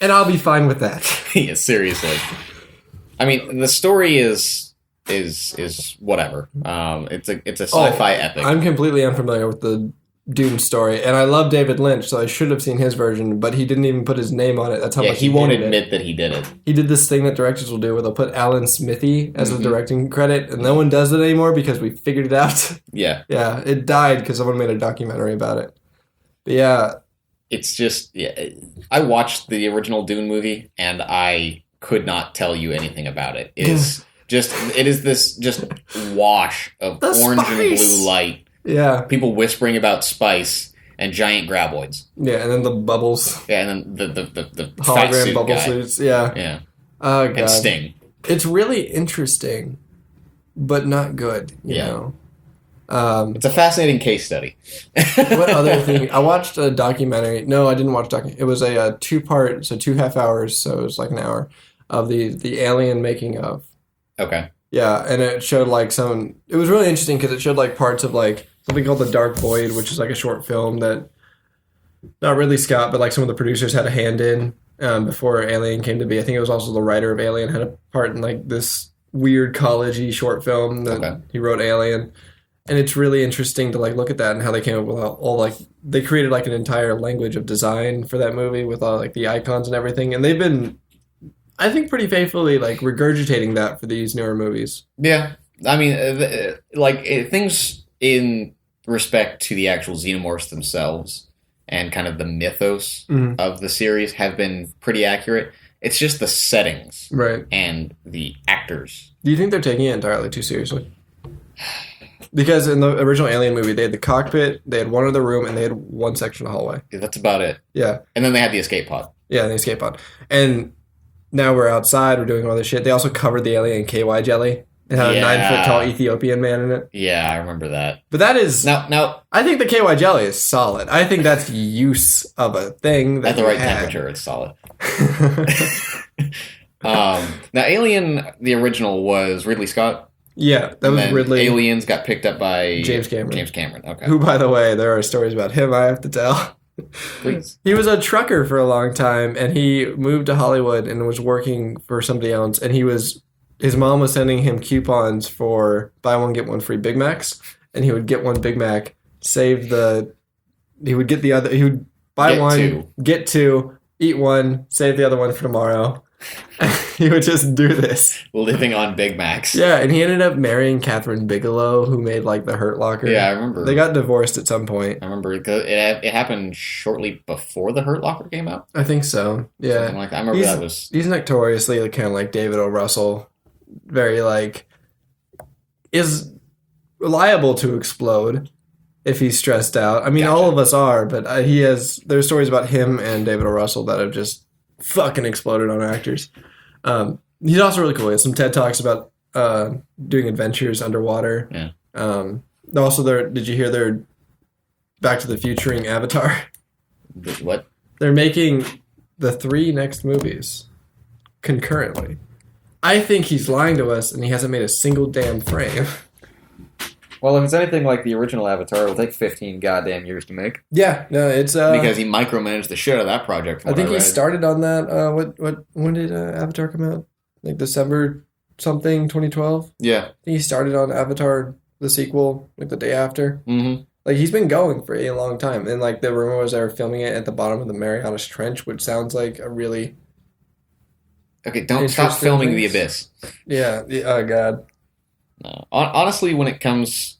And I'll be fine with that. Yeah, seriously. I mean, the story is whatever. It's a sci-fi epic. I'm completely unfamiliar with the Dune story, and I love David Lynch, so I should have seen his version, but he didn't even put his name on it. That's how much he won't admit that he did it. He did this thing that directors will do where they'll put Alan Smithy as the directing credit, and no one does it anymore because we figured it out. Yeah. Yeah, it died because someone made a documentary about it. But yeah. It's just, I watched the original Dune movie, and I could not tell you anything about it. It is this just wash of orange and blue light. Yeah. People whispering about spice and giant graboids. Yeah, and then the bubbles. Yeah, and then the hologram bubble suits. Yeah. Yeah. Oh, God. And Sting. It's really interesting, but not good, you know? It's a fascinating case study. What other thing? I watched a documentary. No, I didn't watch a documentary. It was a two-part, so 2.5 hours, so it was like an hour, of the alien making of. Okay. Yeah, and it showed like it was really interesting because it showed like parts of like something called The Dark Void, which is like a short film that not Ridley Scott, but like some of the producers had a hand in before Alien came to be. I think it was also the writer of Alien had a part in like this weird college-y short film that he wrote Alien. And it's really interesting to like look at that and how they came up with all like they created like an entire language of design for that movie with all like the icons and everything. And they've been I think pretty faithfully like regurgitating that for these newer movies. Yeah, I mean, things in respect to the actual xenomorphs themselves and kind of the mythos of the series have been pretty accurate. It's just the settings, right, and the actors. Do you think they're taking it entirely too seriously? Because in the original Alien movie, they had the cockpit, they had one other room, and they had one section of hallway. Yeah, that's about it. Yeah. And then they had the escape pod. Yeah, the escape pod. And now we're outside, we're doing all this shit. They also covered the alien in KY jelly. It had a 9-foot-tall Ethiopian man in it. Yeah, I remember that. But that is... Now, I think the KY jelly is solid. I think that's use of a thing that at the right temperature, it's solid. Now, Alien, the original, was Ridley Scott. Yeah, that was Ridley. Aliens got picked up by James Cameron. James Cameron, okay. Who, by the way, there are stories about him I have to tell. Please. He was a trucker for a long time, and he moved to Hollywood and was working for somebody else. And his mom was sending him coupons for buy one get one free Big Macs, and he would get one Big Mac, he would get the other. He would buy get two, eat one, save the other one for tomorrow. He would just do this. Living on Big Macs. Yeah, and he ended up marrying Catherine Bigelow, who made like The Hurt Locker. Yeah, I remember. They got divorced at some point. I remember it happened shortly before The Hurt Locker came out. I think so. Yeah, something like that. I remember he's notoriously kind of like David O. Russell, very like is liable to explode if he's stressed out. I mean, all of us are, but there's stories about him and David O. Russell that have just fucking exploded on actors. He's also really cool. He has some TED Talks about doing adventures underwater. Yeah. Also, did you hear they're Back to the Futuring Avatar? What? They're making the 3 next movies concurrently. I think he's lying to us, and he hasn't made a single damn frame. Well, if it's anything like the original Avatar, it'll take 15 goddamn years to make. Yeah, no, it's because he micromanaged the shit out of that project. I think he started on that. When did Avatar come out? Like December something, 2012. Yeah, I think he started on Avatar, the sequel, like the day after. Mm-hmm. Like he's been going for a long time, and like the rumor was they were filming it at the bottom of the Marianas Trench, which sounds like a really don't stop filming the abyss. Yeah. Oh God. No. Honestly, when it comes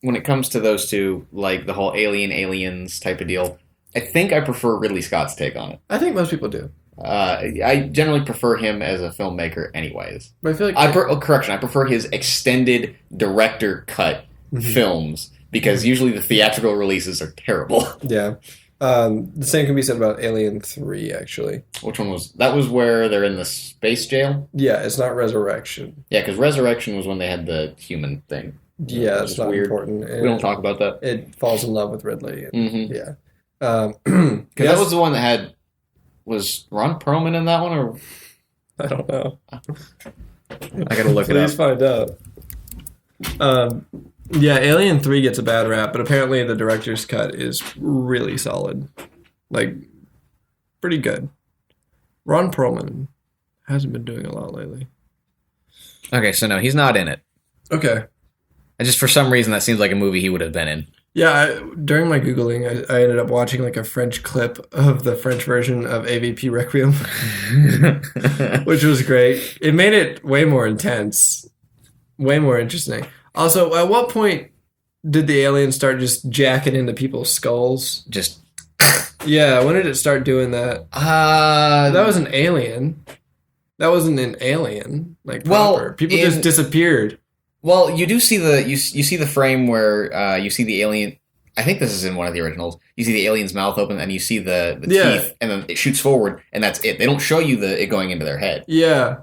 to those two, like the whole aliens type of deal, I think I prefer Ridley Scott's take on it. I think most people do. I generally prefer him as a filmmaker, anyways. But I feel like I prefer his extended director cut films because usually the theatrical releases are terrible. Yeah. The same can be said about Alien 3, actually. Which one was... That was where they're in the space jail? Yeah, it's not Resurrection. Yeah, because Resurrection was when they had the human thing. Yeah, that's not weird. Important. We don't talk about that. It falls in love with Ridley. And, Yeah. Because that was the one that had... Was Ron Perlman in that one, or... I don't know. I gotta look it up. Please find out. Yeah, Alien 3 gets a bad rap, but apparently the director's cut is really solid. Like, pretty good. Ron Perlman hasn't been doing a lot lately. Okay, so no, he's not in it. Okay. For some reason, that seems like a movie he would have been in. Yeah, during my Googling, I ended up watching like a French clip of the French version of AVP Requiem, which was great. It made it way more intense, way more interesting. Also, at what point did the aliens start just jacking into people's skulls? Just... Yeah, when did it start doing that? That was an alien. That wasn't an alien. Like, proper. People just disappeared. Well, you do see you see the frame where you see the alien. I think this is in one of the originals. You see the alien's mouth open, and you see the teeth, and then it shoots forward, and that's it. They don't show you it going into their head. Yeah.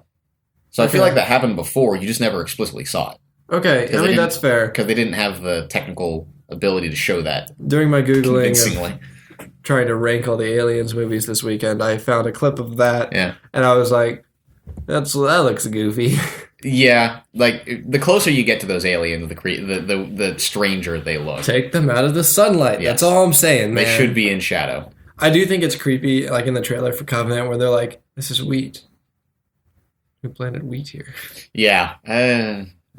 So I feel like that happened before. You just never explicitly saw it. Okay, I mean, that's fair. Because they didn't have the technical ability to show that. During my Googling of trying to rank all the Aliens movies this weekend, I found a clip of that. Yeah. And I was like, that looks goofy. Yeah, like, the closer you get to those aliens, the stranger they look. Take them out of the sunlight. Yes. That's all I'm saying, man. They should be in shadow. I do think it's creepy, like in the trailer for Covenant, where they're like, this is wheat. Who planted wheat here? Yeah.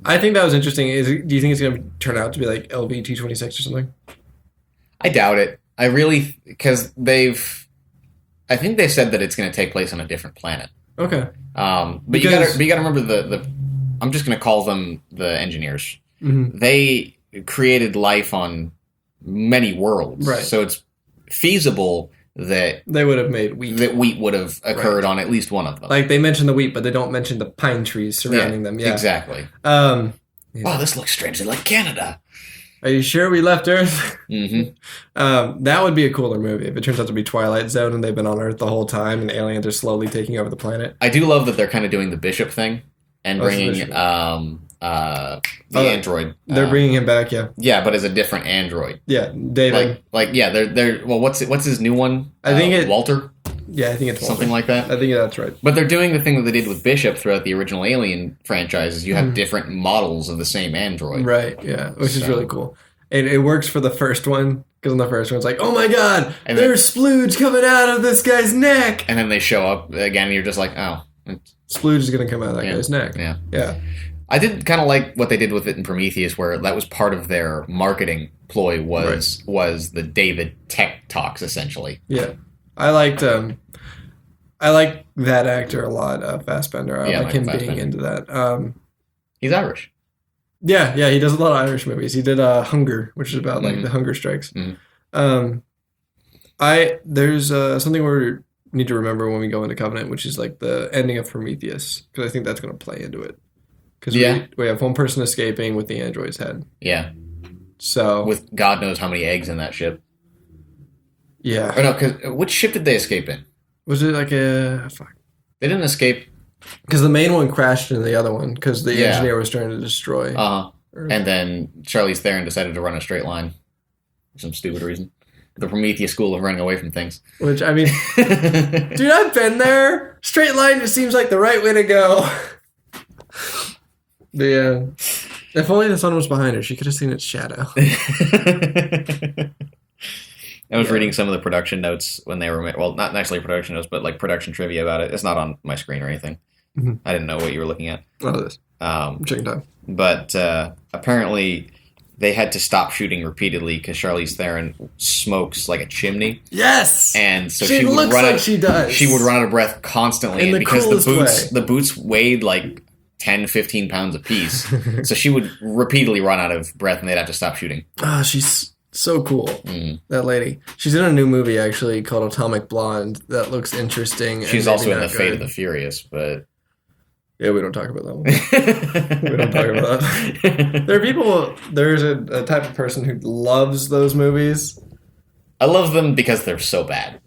I think that was interesting. Do you think it's going to turn out to be like LV-226 or something? I doubt it. I really... Because I think they said that it's going to take place on a different planet. But you gotta remember the I'm just gonna call them the engineers. Mm-hmm. They created life on many worlds, right? So it's feasible that they would have made wheat. That wheat would have occurred on at least one of them. Like they mention the wheat, but they don't mention the pine trees surrounding them. Yeah, exactly. Wow, this looks strangely like Canada. Are you sure we left Earth? Mm-hmm. That would be a cooler movie if it turns out to be Twilight Zone and they've been on Earth the whole time and aliens are slowly taking over the planet. I do love that they're kind of doing the Bishop thing and bringing the android. They're bringing him back, yeah. Yeah, but as a different android. Yeah, David. They're well. What's his new one? I think Walter. Yeah, I think it's something like that. I think that's right. But they're doing the thing that they did with Bishop throughout the original Alien franchises. You have different models of the same android. Right, yeah, which is really cool. It works for the first one, because in the first one it's like, oh my god, there's splooge coming out of this guy's neck! And then they show up again and you're just like, oh. Splooge is going to come out of that guy's neck. Yeah. I did kind of like what they did with it in Prometheus, where that was part of their marketing ploy was the David tech talks, essentially. Yeah. I liked that actor a lot, Fassbender. I like him being into that. He's Irish. Yeah, he does a lot of Irish movies. He did Hunger, which is about like the hunger strikes. Mm-hmm. There's something we need to remember when we go into Covenant, which is like the ending of Prometheus, because I think that's going to play into it. Because we have one person escaping with the android's head. Yeah. So with God knows how many eggs in that ship. Yeah. Or no, because which ship did they escape in? Was it like a fuck? They didn't escape. Because the main one crashed into the other one because the engineer was trying to destroy. And then Charlize Theron decided to run a straight line for some stupid reason. The Prometheus school of running away from things. Which, I mean, dude, I've been there. Straight line just seems like the right way to go. If only the sun was behind her, she could have seen its shadow. I was reading some of the production notes when they were made. Well, not actually production notes, but like production trivia about it. It's not on my screen or anything. Mm-hmm. I didn't know what you were looking at. Oh, it is. Checking time. But apparently they had to stop shooting repeatedly because Charlize Theron smokes like a chimney. Yes! And so she would run out, she does. She would run out of breath constantly. And because the boots weighed like 10, 15 pounds apiece. So she would repeatedly run out of breath and they'd have to stop shooting. She's so cool, that lady. She's in a new movie, actually, called Atomic Blonde that looks interesting. She's also in The Fate of the Furious, but... Yeah, we don't talk about that one. We don't talk about that. There's a type of person who loves those movies. I love them because they're so bad.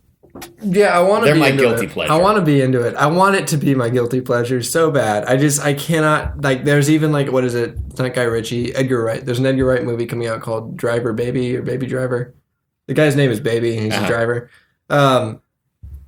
Yeah, I want to be my guilty pleasure. I want to be into it. I want it to be my guilty pleasure so bad. I cannot, like, there's even, like, what is it? It's not Guy Ritchie, Edgar Wright. There's an Edgar Wright movie coming out called Driver Baby or Baby Driver. The guy's name is Baby, and he's a driver.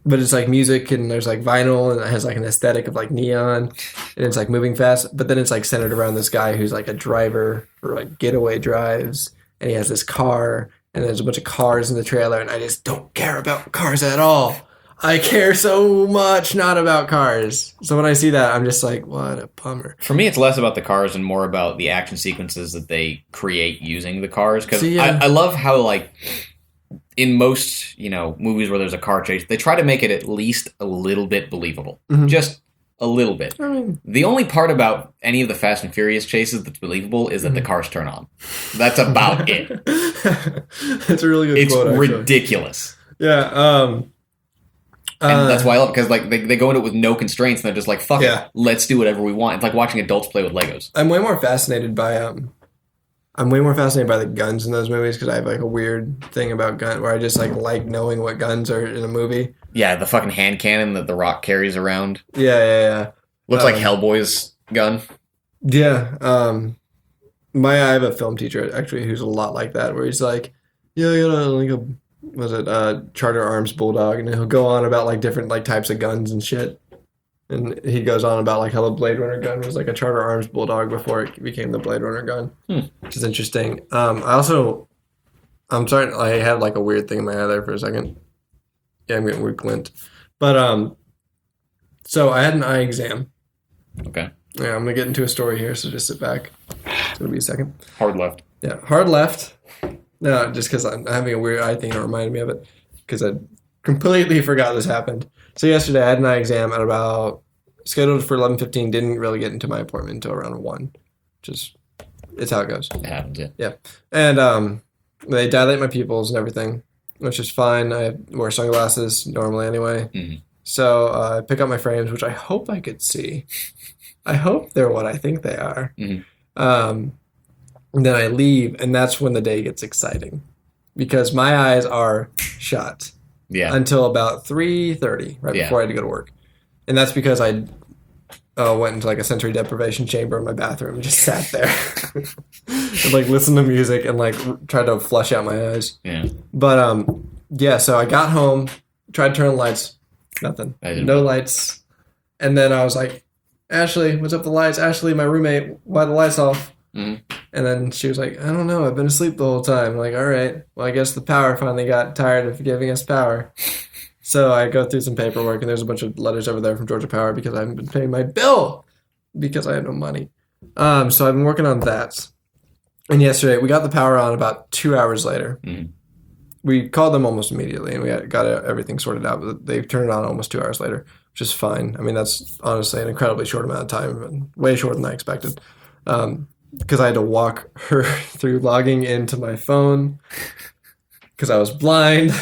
But it's like music, and there's like vinyl, and it has like an aesthetic of like neon, and it's like moving fast. But then it's like centered around this guy who's like a driver for like getaway drives, and he has this car, and there's a bunch of cars in the trailer, and I just don't care about cars at all. I care so much not about cars. So when I see that, I'm just like, what a bummer. For me, it's less about the cars and more about the action sequences that they create using the cars. Because I love how, like, in most, movies where there's a car chase, they try to make it at least a little bit believable. Mm-hmm. Just a little bit. I mean, the only part about any of the Fast and Furious chases that's believable is that the cars turn on. That's about it. That's a really good quote, It's ridiculous. Yeah, and that's why I love it, because like they go into it with no constraints, and they're just like, fuck it, let's do whatever we want. It's like watching adults play with Legos. I'm way more fascinated by the guns in those movies, because I have like a weird thing about guns where I just like knowing what guns are in a movie. Yeah, the fucking hand cannon that The Rock carries around. Yeah. Looks like Hellboy's gun. Yeah. I have a film teacher actually who's a lot like that, where he's like, yeah, I got a Charter Arms Bulldog, and he'll go on about like different like types of guns and shit. And he goes on about like how the Blade Runner gun was like a Charter Arms Bulldog before it became the Blade Runner gun, which is interesting. I had like a weird thing in my head there for a second. Yeah, I'm getting weird glint. But so I had an eye exam. Okay. Yeah, I'm gonna get into a story here, so just sit back. It's gonna be a second. Hard left. Yeah, hard left. No, just because I'm having a weird eye thing, it reminded me of it because I completely forgot this happened. So yesterday I had an eye exam at about scheduled for 11:15. Didn't really get into my appointment until around 1, it's how it goes. It happens, yeah. Yeah. And they dilate my pupils and everything, which is fine. I wear sunglasses normally anyway. Mm-hmm. So I pick up my frames, which I hope I could see. I hope they're what I think they are. Mm-hmm. And then I leave, and that's when the day gets exciting. Because my eyes are shut until about 3:30, right before I had to go to work. And that's because I went into like a sensory deprivation chamber in my bathroom and just sat there and like listened to music and like tried to flush out my eyes. Yeah. But so I got home, tried to turn on the lights, nothing, no lights. And then I was like, Ashley, what's up with the lights? Ashley, my roommate, why the lights off? Mm-hmm. And then she was like, I don't know, I've been asleep the whole time. I'm like, all right, well, I guess the power finally got tired of giving us power. So I go through some paperwork, and there's a bunch of letters over there from Georgia Power because I haven't been paying my bill because I have no money. So I've been working on that. And yesterday, we got the power on about 2 hours later. Mm-hmm. We called them almost immediately, and we got everything sorted out. But they turned it on almost 2 hours later, which is fine. I mean, that's honestly an incredibly short amount of time, and way shorter than I expected. Because I had to walk her through logging into my phone because I was blind.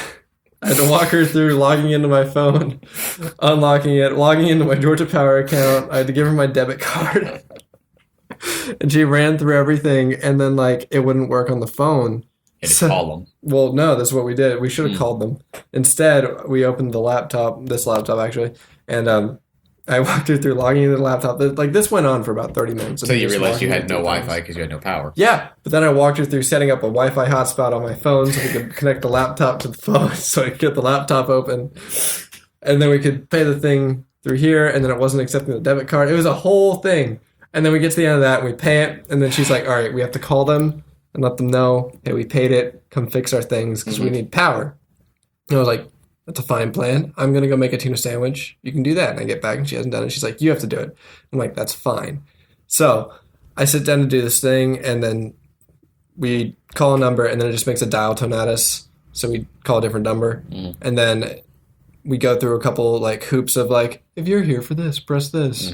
I had to walk her through logging into my phone, unlocking it, logging into my Georgia Power account. I had to give her my debit card. And she ran through everything, and then like it wouldn't work on the phone. You had to call them. Well, no, that's what we did. We should have called them. Instead, we opened the laptop, this laptop actually, and I walked her through logging into the laptop. Like this went on for about 30 minutes. So you realized you had no Wi-Fi because you had no power. Yeah, but then I walked her through setting up a Wi-Fi hotspot on my phone so we could connect the laptop to the phone so I could get the laptop open. And then we could pay the thing through here, and then it wasn't accepting the debit card. It was a whole thing. And then we get to the end of that, and we pay it, and then she's like, all right, we have to call them and let them know, hey, we paid it, come fix our things because we need power. And I was like, that's a fine plan. I'm going to go make a tuna sandwich. You can do that. And I get back and she hasn't done it. She's like, you have to do it. I'm like, that's fine. So I sit down to do this thing, and then we call a number, and then it just makes a dial tone at us. So we call a different number. And then we go through a couple like hoops of like, if you're here for this, press this.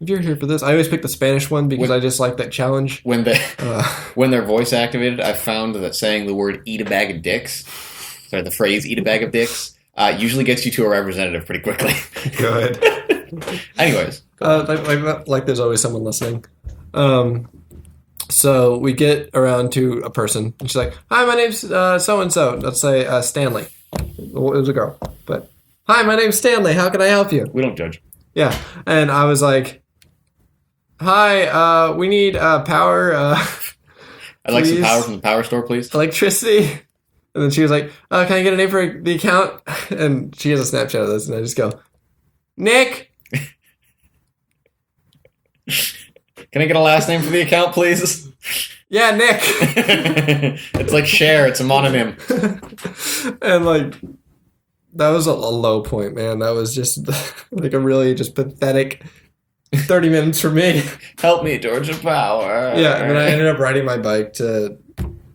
If you're here for this. I always pick the Spanish one because I just like that challenge. When they're voice activated, I've found that saying the word eat a bag of dicks, the phrase "eat a bag of dicks" usually gets you to a representative pretty quickly. Good. Anyways, like there's always someone listening. So we get around to a person, and she's like, "Hi, my name's so and so." Let's say Stanley. It was a girl, but hi, my name's Stanley. How can I help you? We don't judge. Yeah, and I was like, "Hi, we need power. I'd like some power from the power store, please. Electricity." And then she was like, can I get a name for the account? And she has a Snapchat of this, and I just go, Nick! Can I get a last name for the account, please? Yeah, Nick! It's like Cher, it's a mononym. And like, that was a low point, man. That was just like a really just pathetic 30 minutes for me. Help me, Georgia Power. Yeah, and then I ended up riding my bike to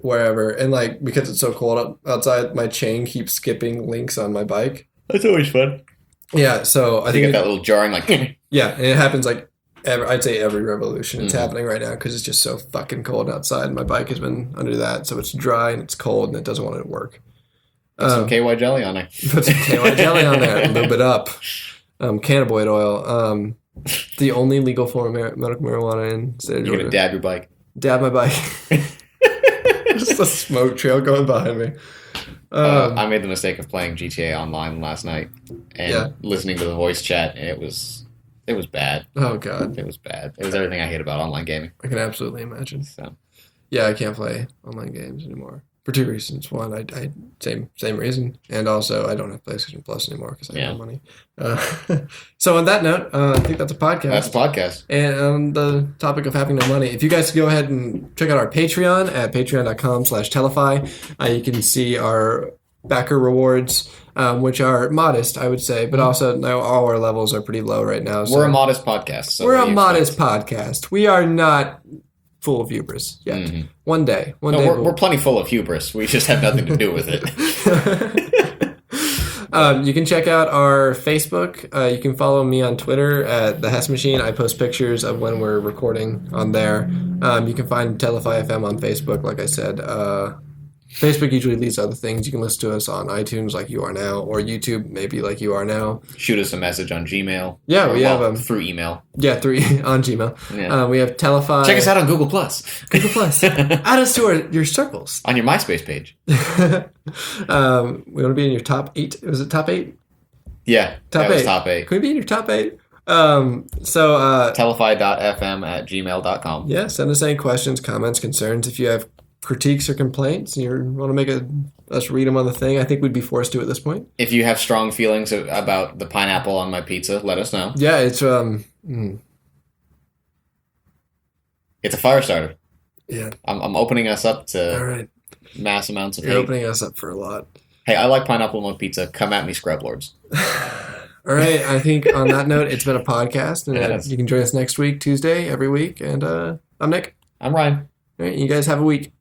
wherever, and like because it's so cold outside, my chain keeps skipping links on my bike. That's always fun. Yeah, so I think you get that little jarring like. Yeah, and it happens like I'd say every revolution. It's happening right now because it's just so fucking cold outside. And my bike has been under that, so it's dry and it's cold and it doesn't want to work. Put some KY jelly on it. Put some KY jelly on there, lube it up. Cannabinoid oil. The only legal form of medical marijuana in the state of Georgia. You're gonna dab your bike. Dab my bike. Just a smoke trail going behind me. I made the mistake of playing GTA Online last night and listening to the voice chat, and it was bad. Oh god, it was bad. It was everything I hate about online gaming. I can absolutely imagine. So, yeah, I can't play online games anymore for two reasons. One, I same reason, and also I don't have PlayStation Plus anymore because I have no money. So on that note, I think that's a podcast. That's a podcast. And on the topic of having no money, if you guys go ahead and check out our Patreon at patreon.com/telefy, you can see our backer rewards, which are modest, I would say, but also all our levels are pretty low right now. So we're a modest podcast. So we're a modest podcast. We are not full of hubris yet. Mm-hmm. One day. We're plenty full of hubris. We just have nothing to do with it. You can check out our Facebook. You can follow me on Twitter at The Hess Machine. I post pictures of when we're recording on there. You can find Telefy FM on Facebook, like I said. Facebook usually leads to other things. You can listen to us on iTunes like you are now, or YouTube maybe like you are now. Shoot us a message on Gmail. Yeah, we have through email. Yeah, on Gmail. Yeah. We have Telefy. Check us out on Google Plus. Google Plus. Add us to your circles on your MySpace page. We want to be in your top 8. Was it top 8? Yeah, top 8. Top 8. Can we be in your top 8? Telefy.fm@gmail.com. Yeah, send us any questions, comments, concerns. If you have critiques or complaints and you want to make us read them on the thing, I think we'd be forced to at this point. If you have strong feelings about the pineapple on my pizza, let us know. Yeah, it's it's a fire starter. Yeah, I'm opening us up to all right. Mass amounts of You're hate. opening us up for a lot. Hey, I like pineapple on my pizza. Come at me, scrub lords. All right, I think on that note, it's been a podcast, and you can join us next week, Tuesday, every week. And I'm Nick. I'm Ryan. All right, you guys have a week.